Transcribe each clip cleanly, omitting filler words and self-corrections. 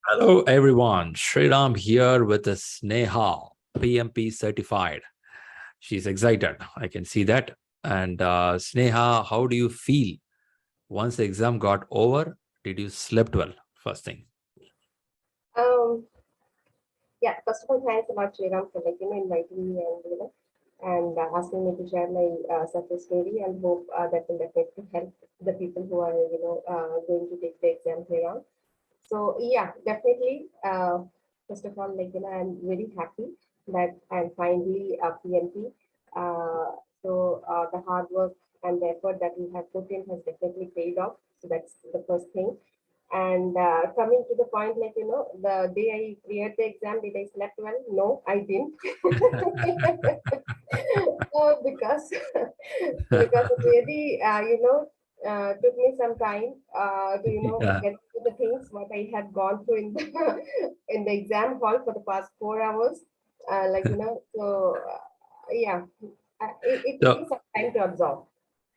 Hello, everyone. Shriram here with the Sneha PMP Certified. She's excited. I can see that. And Sneha, how do you feel once the exam got over? Did you slept well? First thing. Um, yeah, first of all, thanks a lot, Sriram, for inviting me and asking me to share my success story, and hope that will definitely help the people who are going to take the exam here on. So yeah, definitely. First of all, I'm very happy that I'm finally a PMP. The hard work and the effort that we have put in has definitely paid off. So that's the first thing. And coming to the point, the day I cleared the exam, did I slept well? No, I didn't. Because because it really, took me some time to, Yeah. get to the things what I had gone through in the in the exam hall for the past 4 hours. Yeah, it took me So, some time to absorb.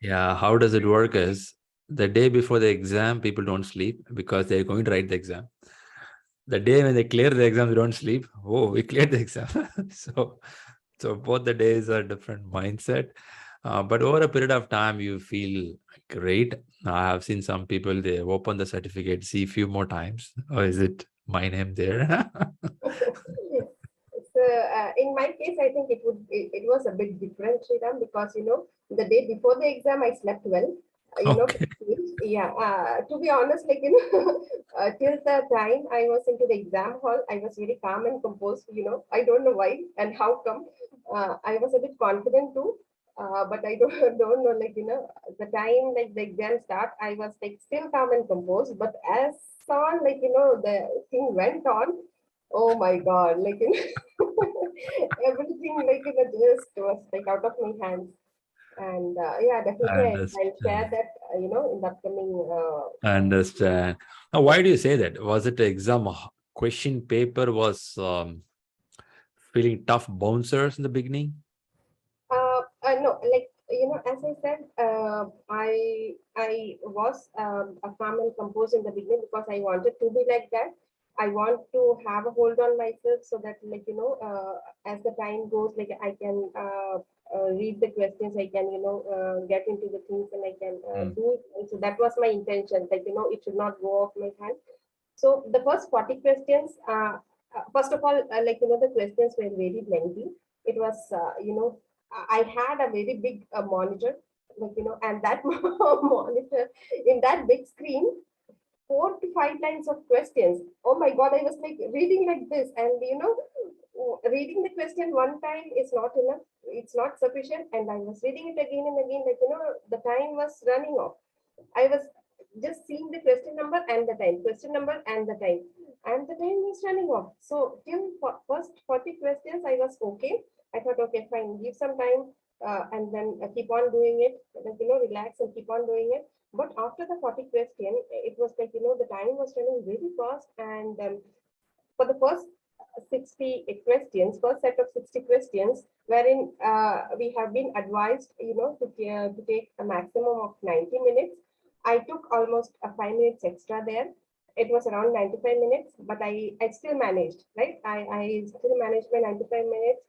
yeah, how does it work is the day before the exam, people don't sleep because they're going to write the exam. The day when they clear the exam, they don't sleep. Oh, we cleared the exam. So both the days are different mindset. But over a period of time, you feel great. I have seen some people, they open the certificate, see a few more times. Or is it my name there? So in my case, I think it was a bit different, Sriram, because the day before the exam, I slept well. For Okay. the change. Yeah. To be honest, till the time I was into the exam hall, I was very calm and composed. I don't know why and how come. I was a bit confident too. But I don't don't know, the time the exam start, I was still calm and composed. But as on the thing went on, oh my God, everything just was out of my hands. And yeah, I definitely I'll share understand. that in the upcoming. I understand. Now, why do you say that? Was it the exam question paper was feeling tough bouncers in the beginning? No, as I said, I was a calm and composed in the beginning because I wanted to be like that. I want to have a hold on myself so that as the time goes, I can read the questions, I can get into the things, and I can Mm. do it. So that was my intention. It should not go off my hand. So the first 40 questions, first of all, the questions were very lengthy. It was, I had a very big monitor, and that monitor in that big screen, 4 to 5 lines of questions. Oh my God, I was reading like this, and reading the question one time is not enough. It's not sufficient, and I was reading it again and again. The time was running off. I was just seeing the question number and the time, question number and the time, and the time was running off. So till first 40 questions, I was okay. I thought, okay, fine, give some time, and then keep on doing it. Relax and keep on doing it. But after the 40 question, it was the time was running very fast, and for the first 60 questions, first set of 60 questions, wherein we have been advised, to take a maximum of 90 minutes. I took almost 5 minutes extra there. It was around 95 minutes, but I still managed, right? I still managed my 95 minutes,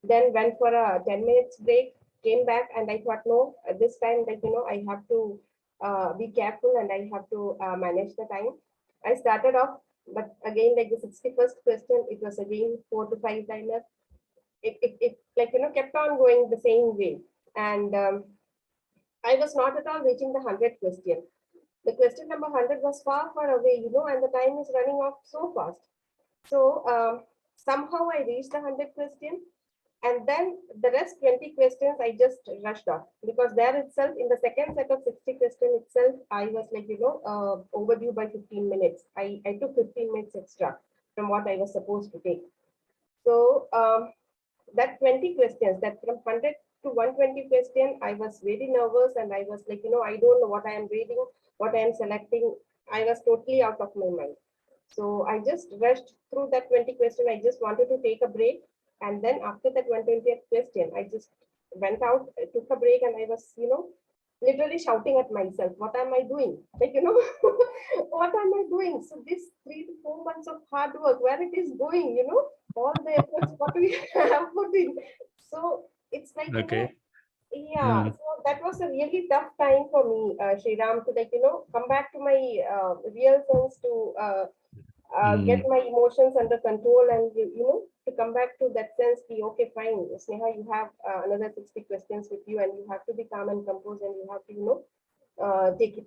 then went for a 10 minutes break, came back, and I thought, no, this time, I have to be careful and I have to manage the time. I started off, but again, like the 61st question, it was again 4 to 5 liners. It kept on going the same way. And I was not at all reaching the 100 question. The question number 100 was far, far away, and the time is running off so fast. So somehow I reached the 100 question, and then the rest 20 questions I just rushed off, because there itself, in the second set of 60 questions itself, I was overdue by 15 minutes. I took 15 minutes extra from what I was supposed to take. So that 20 questions, that from 100 to 120 question, I was very nervous, and I was I don't know what I am reading, what I am selecting. I was totally out of my mind. So I just rushed through that 20 question. I just wanted to take a break. And then after that 120th question, I just went out, took a break, and I was, literally shouting at myself, what am I doing? Like, what am I doing? So this 3 to 4 months of hard work, where it is going, all the efforts what we have put in. So it's like, Okay. yeah, Mm, so that was a really tough time for me, Sriram, to like, come back to my real sense, to get mm, my emotions under control, and to come back to that sense, be okay, fine, Sneha, you have another 60 questions with you, and you have to be calm and composed, and you have to take it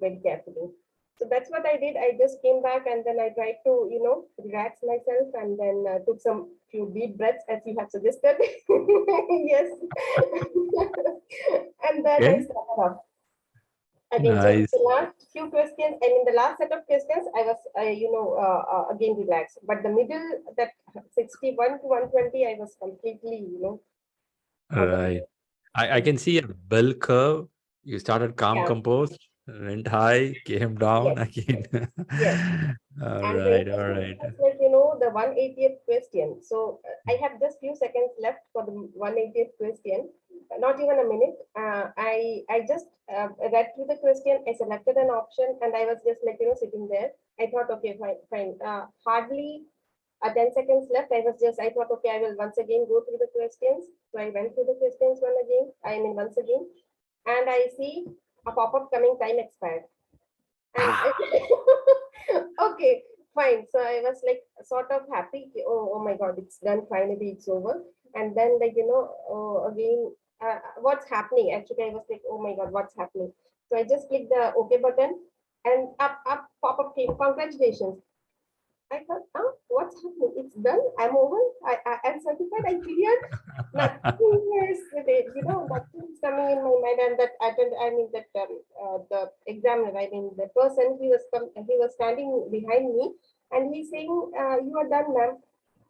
very carefully. So that's what I did. I just came back, and then I tried to relax myself, and then took some few deep breaths as you have suggested. Yes. And then I okay. started off again. So Nice. the last few questions, and in the last set of questions, I was, again relaxed. But the middle, that 61 to 120, I was completely, out of Right. it. I can see a bell curve. You started calm, Yeah. composed, went high, came down Yes. again. Yes. All And the right. All interesting right. thing is, like, the 180th question. So I have just few seconds left for the 180th question. Not even a minute. I just read through the question. I selected an option, and I was just like, sitting there. I thought, okay, fine, fine. Hardly 10 seconds left. I thought, okay, I will once again go through the questions. So I went through the questions once again, and I see a pop-up coming, time expired. And okay, fine. So I was like sort of happy. Oh my God, it's done. Finally, it's over. And then, like, again, what's happening? Actually, I was like, oh my God, what's happening? So I just clicked the OK button, and up pop up came. Congratulations. I thought, what's happening? It's done. I'm over. I'm certified. I cleared. Nothing is with it. Nothing is coming in my mind. And that the examiner, I mean, the person, he was standing behind me, and he's saying, "You are done, ma'am."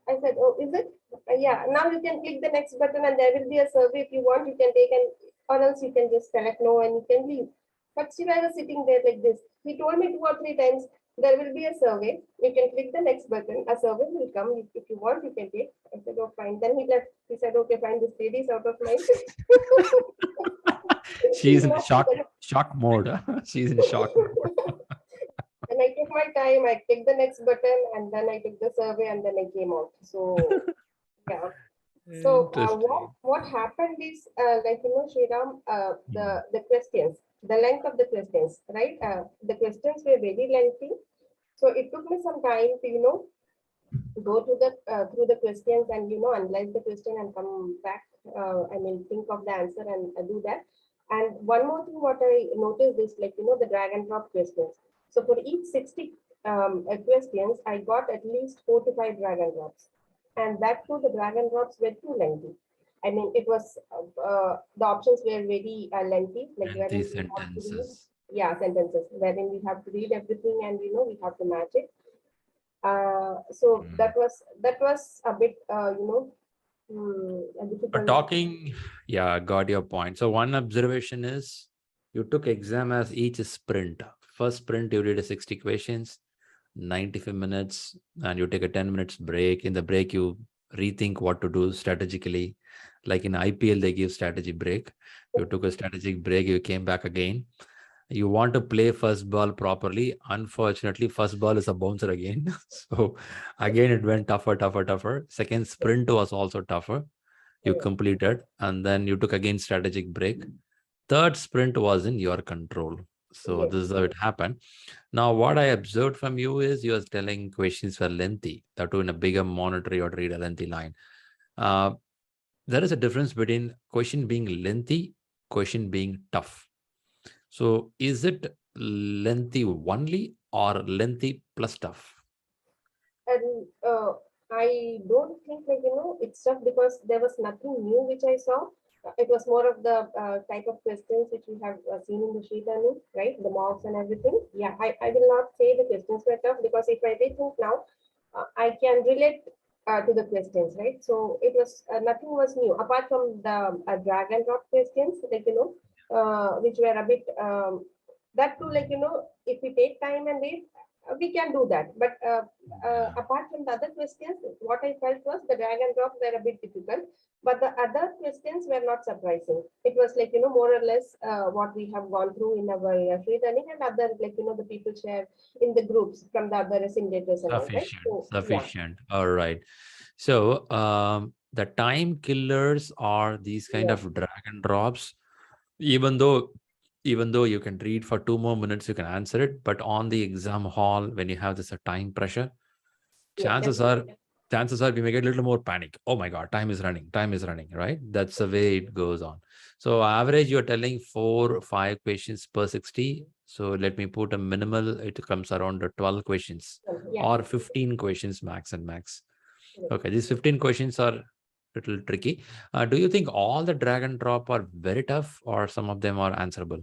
I said, "Oh, is it? Yeah. Now you can click the next button, and there will be a survey. If you want, you can take, and or else you can just select no, and you can leave." But still, I was sitting there like this. He told me 2 or 3 times, there will be a survey. You can click the next button. A survey will come. If you want, you can take. I said, oh, fine. Then he left. He said, okay, fine. This lady is out of line. She's in No, shock mode. She's in shock mode. and I took my time. I clicked the next button, and then I took the survey, and then I came out. So yeah. So Interesting. what happened is, like, Sriram, Mm. the questions, the length of the questions, right? The questions were very lengthy. So it took me some time to, go through the questions, and analyze the question and come back. I mean, think of the answer, and do that. And one more thing, what I noticed is, like, the drag and drop questions. So for each 60 questions, I got at least 4 to 5 drag and drops, and that too, the drag and drops were too lengthy. I mean, it was the options were very lengthy, like And wherein these we have to read, sentences. yeah, sentences, wherein we have to read everything, and we have to match it. So Mm. that was a bit, But difficult. talking, yeah, got your point. So one observation is you took exam as each sprint. First sprint, you did a 60 questions, 95 minutes, and you take a 10 minutes break. In the break, you rethink what to do strategically. Like in IPL, they give strategy break. You took a strategic break, you came back again. You want to play first ball properly. Unfortunately, first ball is a bouncer again. So again, it went tougher, tougher, tougher. Second sprint was also tougher. You Yeah, completed, and then you took again strategic break. Third sprint was in your control. So yes, this is how it happened. Now, what I observed from you is you are telling questions were lengthy. That too in a bigger monitor, you would read a lengthy line. Uh, there is a difference between question being lengthy, question being tough. So is it lengthy only or lengthy plus tough? and I don't think, like, it's tough, because there was nothing new which I saw. It was more of the type of questions which we have seen in the ShriLearning, right? The mocks and everything. Yeah, I will not say the questions were tough, because if I rethink now, I can relate to the questions, right? So it was, nothing was new apart from the drag and drop questions, like, which were a bit, that too, like, if we take time and read, we can do that. But apart from the other questions, what I felt was the drag and drop were a bit difficult, but the other questions were not surprising. It was like, more or less what we have gone through in our ShriLearning and other, like, the people share in the groups from the other simulators and all, right? Sufficient, So, yeah. sufficient. All right. So the time killers are these kind Yeah. of drag and drops. Even though you can read for 2 more minutes, you can answer it. But on the exam hall, when you have this time pressure, Yeah, chances are definitely. chances are we may get a little more panic. Oh my god, time is running, right? That's the way it goes on. So average, you're telling 4 5 questions per 60. So let me put a minimal, it comes around the 12 questions Yeah. or 15 questions max and max. Yeah. Okay, these 15 questions are little tricky. Do you think all the drag and drop are very tough or some of them are answerable?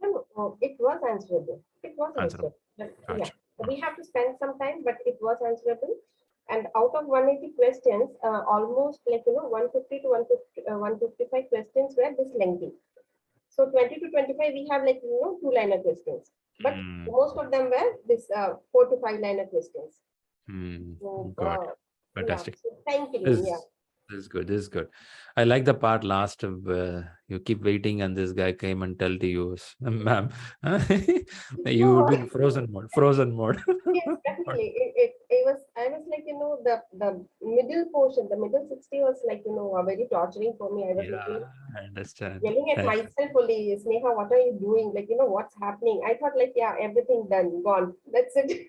No, it was answerable. It was Answerable. answerable. But yeah, Gotcha. we have to spend some time, but it was answerable. And out of 180 questions, almost like 150 to 150, 155 questions were this lengthy. So 20 to 25, we have like two-liner questions, but Mm, most of them were this 4 to 5 liner questions. So Good. yeah, Fantastic. so time killing, yeah. This this is good. This is good. I like the part last of you keep waiting and this guy came and tell to you, ma'am, you would No, be in frozen mode. Frozen mode. yes, definitely. It was, I was like, the middle portion, the middle 60 was like, very torturing for me. I was like, Yeah, I understand. yelling at I myself only, Sneha, what are you doing? Like, what's happening? I thought like, yeah, everything done, gone. That's it.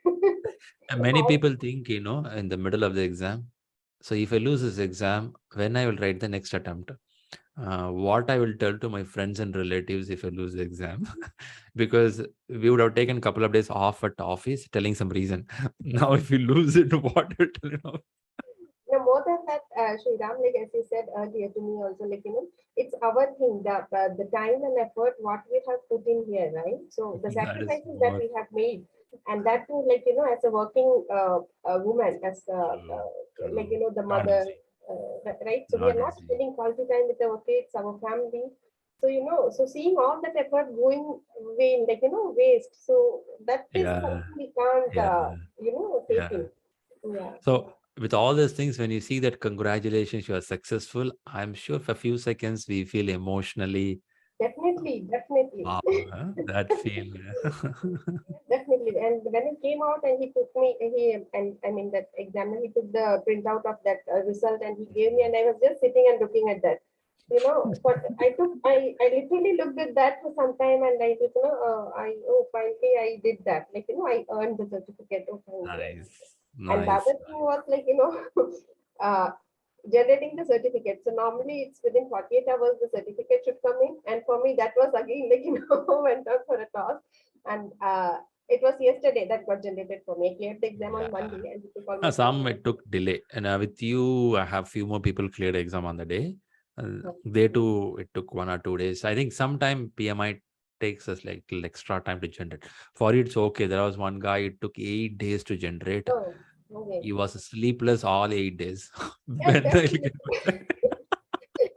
And many people think, in the middle of the exam. So if I lose this exam, when I will write the next attempt? What I will tell to my friends and relatives if I lose the exam, because we would have taken a couple of days off at office telling some reason. Now, if you lose it, what you tell? No, more than that, Sriram, like as you said earlier to me also, like, it's our thing, the time and effort, what we have put in here, right? So the That is sacrifices that more we have made, and that too, like, as a working woman, as true. like, True. the Not mother, easy. right? So we are Not not easy. spending quality time with our kids, our family. So, so seeing all that effort going vain, like, waste. So that is Yeah. something we can't, Yeah. take Yeah. in. Yeah. So, with all these things, when you see that congratulations, you are successful, I'm sure for a few seconds we feel emotionally, Definitely, definitely, wow, huh? That feel. definitely. And when it came out and he took me, and I mean that examiner, he took the printout of that result and he gave me, and I was just sitting and looking at that. But I literally looked at that for some time, and I, finally I did that. Like, I earned the certificate. Oh, thank God. Nice, And the nice, other thing was like, uh, generating the certificate. So normally it's within 48 hours the certificate should come in. And for me, that was again like, went out for a toss. And it was yesterday that got generated for me. I cleared the exam on yeah. Monday and it took almost Some it took delay, and with you, I have few more people cleared exam on the day. They too, it took 1 or 2 days. I think sometime PMI takes us like little extra time to generate. For you, it's okay. There was one guy, it took 8 days to generate. oh, okay. He was sleepless all 8 days. Yes, When I definitely.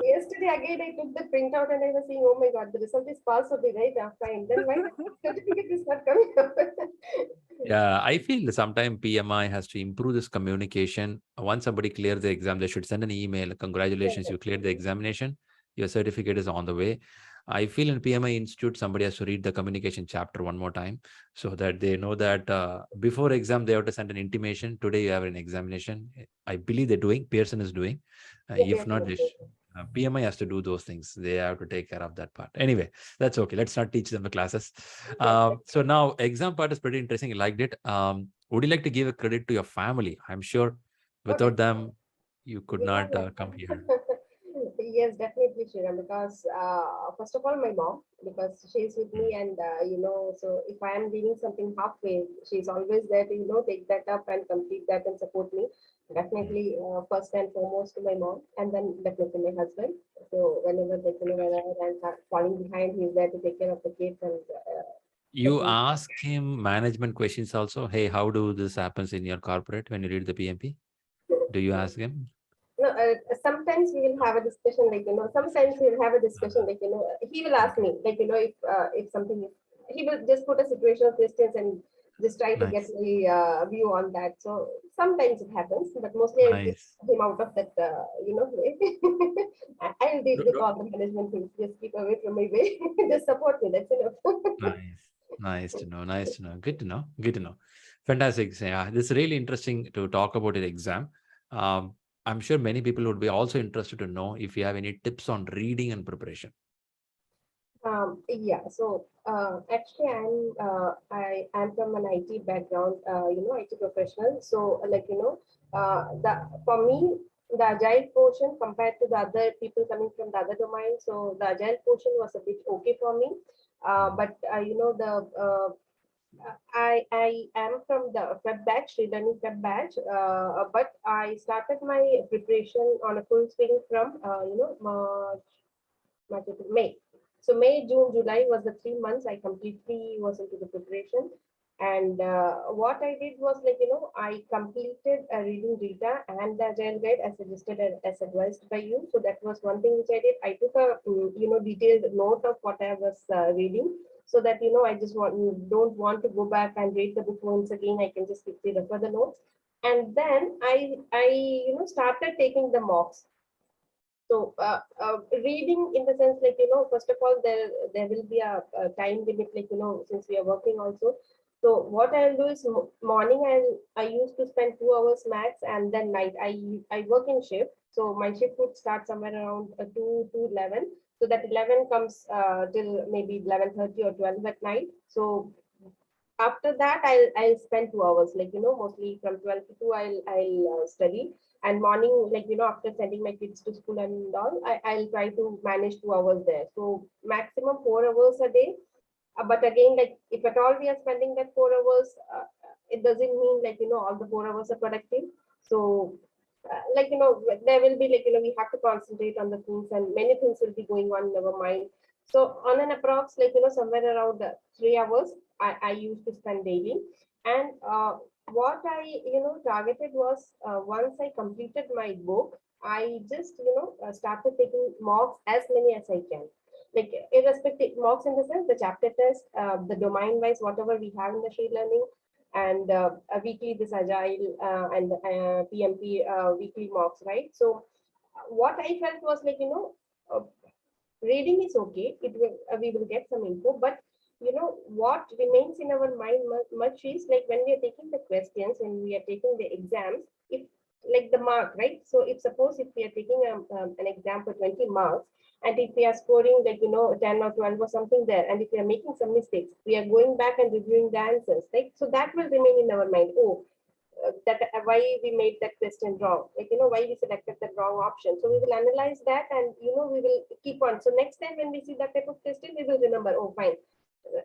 Yesterday again I took the printout and I was saying, oh my God, the result is passed or the right, fine. Then why the certificate is not coming up? Yeah, I feel sometimes PMI has to improve this communication. Once somebody clears the exam, they should send an email. Yes, Congratulations, yes. you cleared the examination. Your certificate is on the way. I feel in PMI Institute, somebody has to read the communication chapter one more time so that they know that before exam, they have to send an intimation. Today, you have an examination. I believe they're doing, Pearson is doing. Yes, If yes, not, yes, yes. PMI has to do those things. They have to take care of that part. Anyway, that's okay. Let's not teach them the classes. Yes, So now exam part is pretty interesting. You liked it. Would you like to give a credit to your family? I'm sure oh, without definitely. them, you could Yeah, not yeah. come here. Yes, definitely, Shriram, because first of all, my mom, because she's with Mm. me, and so if I am doing something halfway, she's always there to take that up and complete that and support me. Mm. Definitely, first and foremost to my mom, and then definitely my husband. So whenever Fantastic. whenever I'm falling behind, he's there to take care of the kids and You definitely. ask him management questions also. Hey, how do this happens in your corporate when you read the PMP? Do you ask him? No, sometimes we will have a discussion like sometimes we'll have a discussion Uh, like he will ask okay. me like if something is he will just put a situational questions and just try to get Nice. my view on that. So sometimes it happens, but mostly I just Nice. keep him out of that, way. I'll deal No, with no. all the management things. Just keep away from my way. Just support me. That's enough. Nice. Nice to know. Nice to know. Good to know. Good to know. Fantastic. Yeah, this is really interesting to talk about your exam. Um, I'm sure many people would be also interested to know if you have any tips on reading and preparation. Yeah, so actually, I'm from an IT background, IT professional. So, the for me, the agile portion compared to the other people coming from the other domain, so the agile portion was a bit okay for me. Mhm. But I am from the Feb batch, ShriLearning Feb batch, but I started my preparation on a full swing from March, April, May. So May, June, July was the 3 months I completely was into the preparation. And what I did was I completed a reading Rita and the Agile Guide as suggested and as advised by you. So that was one thing which I did. I took a detailed note of what I was reading, so that I just don't want to go back and read the book once again. I can just quickly refer the notes, and then I started taking the mocks. So, reading in the sense, first of all, there will be a time limit, since we are working also. So, what I'll do is morning I used to spend 2 hours max, and then night I work in shift. So my shift would start somewhere around 2 to 11. So that 11 comes till maybe 11:30 or 12 at night. So after that I'll spend 2 hours, mostly from 12 to 2 I'll study. And morning, after sending my kids to school and all, I'll try to manage 2 hours there. So maximum 4 hours a day. But again, like if at all we are spending that 4 hours, it doesn't mean all the 4 hours are productive. So there will be we have to concentrate on the things, and many things will be going on in our mind. So on an approx, somewhere around 3 hours I used to spend daily. And what I targeted was, once I completed my book, I just started taking mocks as many as I can, like irrespective mocks in the sense the chapter test, the domain wise whatever we have in the Shri learning, and a weekly this agile and PMP weekly mocks, right? So what I felt was uh, reading is okay. It will we will get some info, but what remains in our mind much is like when we are taking the questions, when we are taking the exams, if like the mark, right? So if suppose if we are taking an exam for 20 marks, and if we are scoring 10 or 12 or something there, and if we are making some mistakes, we are going back and reviewing the answers, right? So that will remain in our mind. Oh, that why we made that question wrong, why we selected the wrong option. So we will analyze that, and we will keep on. So next time when we see that type of question, we will remember, oh fine,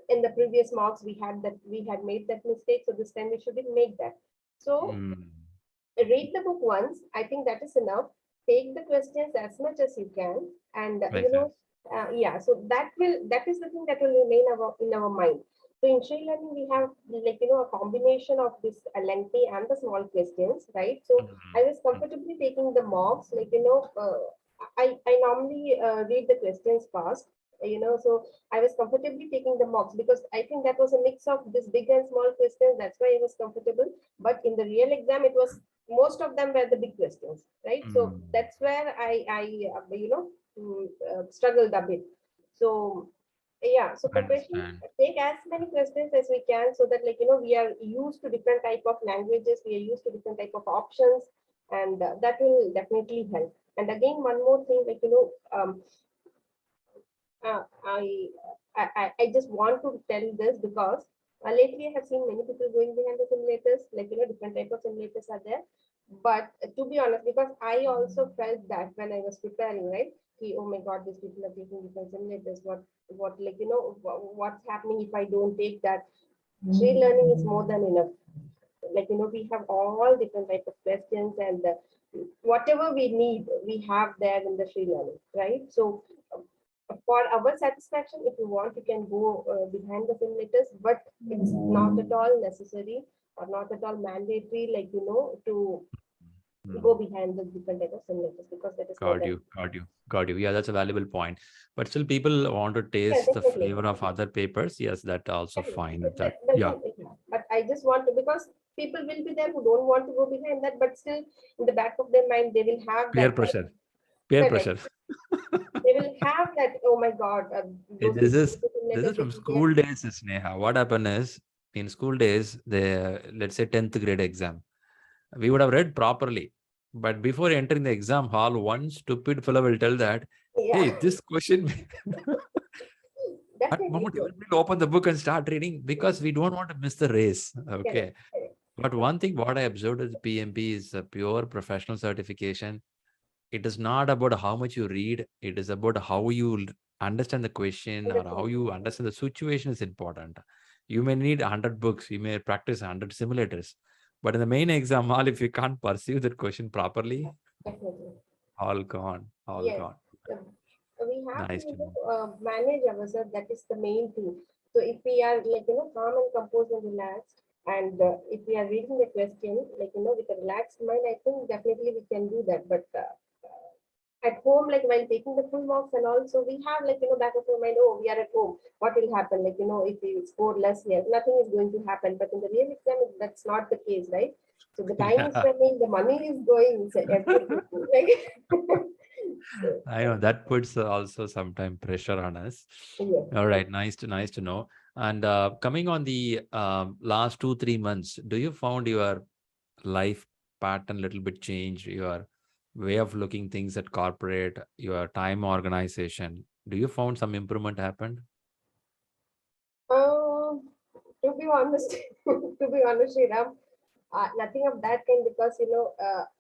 in the previous marks we had made that mistake, so this time we shouldn't make that. So Mm. read the book once, I think that is enough. Take the questions as much as you can, and Makes sense. yeah, so that is the thing that will remain in our mind. So in Shri learning we have a combination of this lengthy and the small questions, right? So I was Mm. comfortably taking the mocks, I normally read the questions fast, so I was comfortably taking the mocks because I think that was a mix of this big and small questions. That's why I was comfortable. But in the real exam, it was most of them were the big questions, right? So Mm. that's where I struggled a bit. So yeah, so preparation, Understand. take as many questions as we can, so that we are used to different type of languages, we are used to different type of options, and that will definitely help. And again, one more thing, uh, I, I just want to tell this because lately I have seen many people going behind the simulators, different type of simulators are there. But to be honest, because I also felt that when I was preparing, right? Oh my God, these people are taking different simulators. What, what's happening if I don't take that? Free learning is more than enough. We have all different type of questions, and whatever we need, we have there in the Shri learning, right? So for our satisfaction, if you want, you can go behind the simulators, but it's not at all necessary or not at all mandatory, to go Mm. behind the different type of simulators, because that is more Got than. you. Got you. Got you. Yeah, that's a valuable point. But still, people want to Yeah, taste the definitely. flavor of other papers. Yes, that also Yeah, fine yeah. with that. The Yeah. thing, yeah. But I just want to, because people will be there who don't want to go behind that, but still in the back of their mind, they will have Peer that. pressure. Peer Correct. pressure. They will have that, oh my God, those This people is this letters is they from will get. school days, Sneha. What happened is in school days, the let's say 10th grade exam, we would have read properly. But before entering the exam hall, one stupid fellow will tell that, hey, Yeah, this question, at definitely. moment, we'll open the book and start reading because we don't want to miss the race. Correct. Okay. Correct. But one thing what I observed as PMP is a pure professional certification. It is not about how much you read. It is about how you understand the question or how Understand. you understand the situation is important. You may need 100 books. You may practice 100 simulators. But in the main exam hall, if you can't perceive that question properly, Definitely. all gone, all Yes. gone. Um, we have to, Nice to know. manage ourselves. That is the main thing. So if we are like, calm and composed and relaxed, and if we are reading the question, like, with a relaxed mind, I think definitely we can do that. But at home, like while taking the full marks and also we have like, back of our mind, oh, we are at home. What will happen? Like, if we score less here, nothing is going to happen. But in the real exam, that's not the case, right? So the time is Yeah, spending, the money is going, so everything. Like, so, I know that puts also sometime pressure on us. yes. All right, nice to know. And coming on the last 2 3 months, do you found your life pattern little bit changed, your way of looking things at corporate, your time organization? Do you found some improvement happened? Um, to be honest, to be honest, Sriram, nothing of that kind, because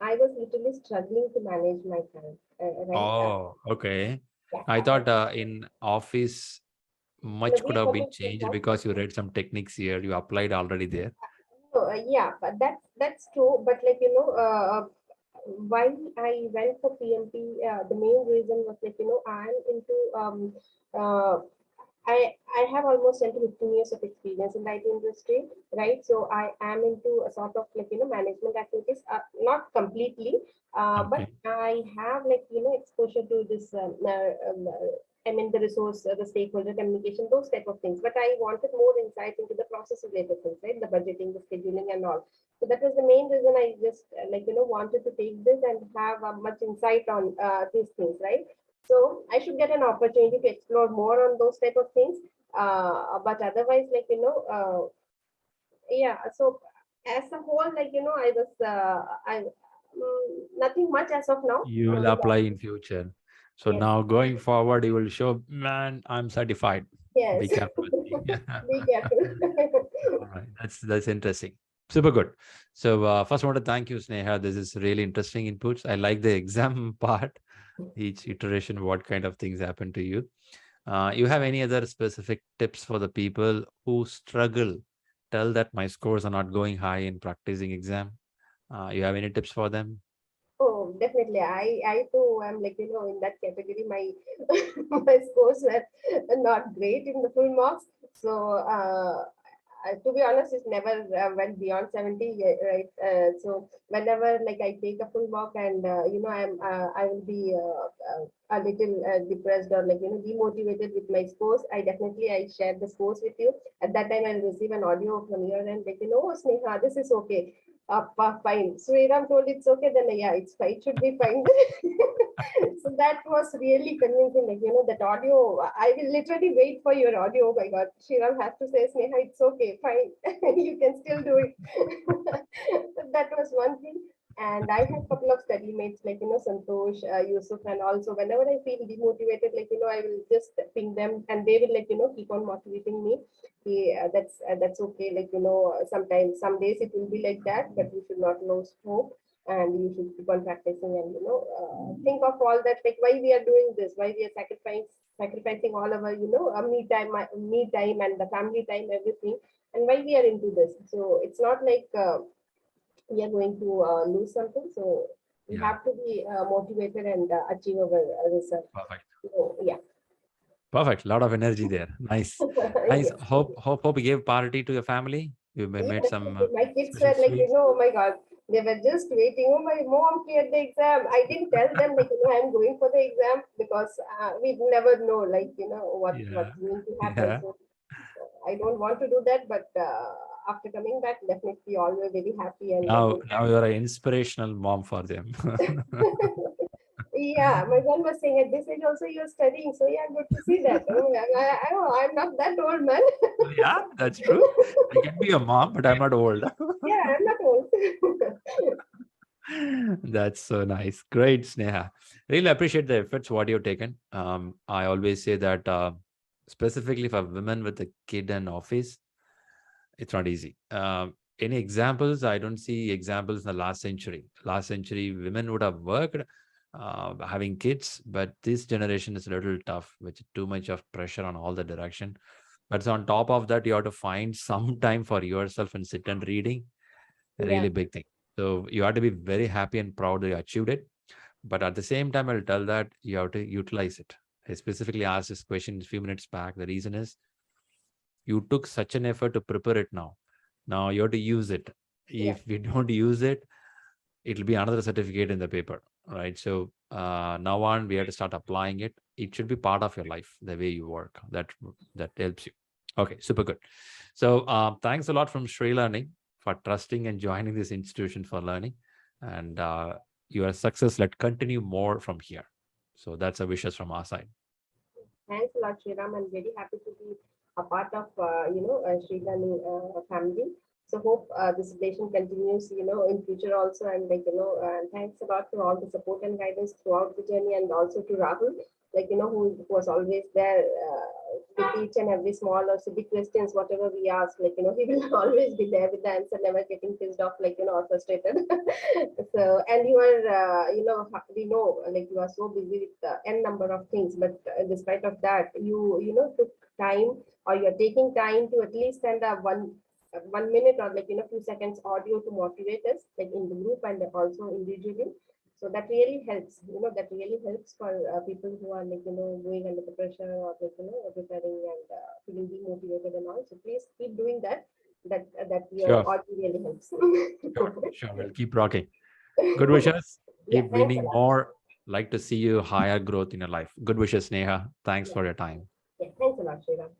I was literally struggling to manage my time. Right? Oh, okay. Yeah. I thought in office much could We have been published the changed plan. because you read some techniques here, you applied already there. So, yeah, but that's true. But like, why I went for PMP, the main reason was like, I'm into uh, I have almost 10 to 15 years of experience in the IT industry, right? So I am into a sort of like, management activities, not completely, but Okay. I have like, exposure to this, I mean, the resource, the stakeholder communication, those type of things. But I wanted more insight into the process related things, right? The budgeting, the scheduling and all. So that was the main reason I just like, wanted to take this and have much insight on these things, right? So I should get an opportunity to explore more on those type of things. But otherwise, like, yeah. So as a whole, like, I was, nothing much as of now. You will apply in future. So Yes, now going forward, you will show, man, I'm certified. yes. Be careful with me. Be careful. All right, that's interesting. Super good. So first, I want to thank you, Sneha. This is really interesting inputs. I like the exam part. Each iteration, what kind of things happen to you. You have any other specific tips for the people who struggle? Tell that my scores are not going high in practicing exam. You have any tips for them? Oh, definitely. I too am like, in that category. My my scores were not great in the full marks. So, to be honest, it never went beyond 70, right? So whenever like I take a full mark and, I will be a little depressed or like, demotivated with my scores. I share the scores with you. At that time, I'll receive an audio from your end, like, "Oh, Sneha, this is okay. Fine." So Iram told it's okay, then yeah, it's fine. It should be fine. So that was really convincing. Like, that audio, I will literally wait for your audio. Oh my God, Shriram has to say, Sneha, it's okay, fine. You can still do it. That was one thing. And I had a couple of study mates like, Santosh, Yusuf, and also whenever I feel demotivated, like, I will just ping them and they will like, keep on motivating me. Yeah, that's okay. Like, sometimes, some days it will be like that, but you should not lose hope and you should keep on practicing and, think of all that, like why we are doing this, why we are sacrificing all our, me time and the family time, everything, and why we are into this. So it's not like we are going to lose something. So we Yeah, have to be motivated and achieve our result. perfect. So yeah. Perfect. A lot of energy there. Nice. Nice. Yes. Hope you gave party to your family. You made Yes, some my kids special were like, sweets. oh my God, they were just waiting. Oh, my mom cleared the exam. I didn't tell them like, I'm going for the exam because we never know like, Yeah. what's going to happen. Yeah. So I don't want to do that, but after coming back, definitely all were very happy and Now you're an inspirational mom for them. yeah, my son was saying at this age also you're studying, so yeah, good to see that. Oh, I'm not that old, man. Yeah, that's true. I can be a mom, but I'm not old. Yeah, I'm not old. That's so nice. Great, Sneha. Really appreciate the efforts what you've taken. I always say that specifically for women with a kid and office, it's not easy. Any examples? I don't see examples in the last century. Last century, women would have worked having kids, but this generation is a little tough, with too much of pressure on all the direction. But on top of that, you have to find some time for yourself and sit and reading. A Yeah, really big thing. So you have to be very happy and proud that you achieved it. But at the same time, I'll tell that you have to utilize it. I specifically asked this question a few minutes back. The reason is you took such an effort to prepare it now. Now you have to use it. yeah, If we don't use it, it'll be another certificate in the paper, right? So now on, we have to start applying it. It should be part of your life, the way you work. That helps you. Okay, super good. So thanks a lot from ShriLearning for trusting and joining this institution for learning. And your success, let continue more from here. So that's a wishes from our side. thanks a lot, Shriram. I'm very happy to be a part of, ShriLearning family. So hope this relation continues, in future also. And and thanks a lot for all the support and guidance throughout the journey, and also to Rahul, who was always there with each and every small or silly questions, whatever we ask, he will always be there with the answer, never getting pissed off, or frustrated. So, and you are, we know, you are so busy with n number of things, but despite of that, took time, or you're taking time to at least send a 1 minute or few seconds audio to motivate us, like in the group and also individually. So that really helps. That really helps for people who are going under the pressure, or preparing and feeling demotivated and all. So please keep doing that. That your Sure, audio really helps. sure. We'll keep rocking. Good wishes. Yeah, Keep thanks a winning lot. more. Like to see you higher growth in your life. Good wishes, Neha. Thanks Yeah, for your time. yeah, thanks a lot, Shriram.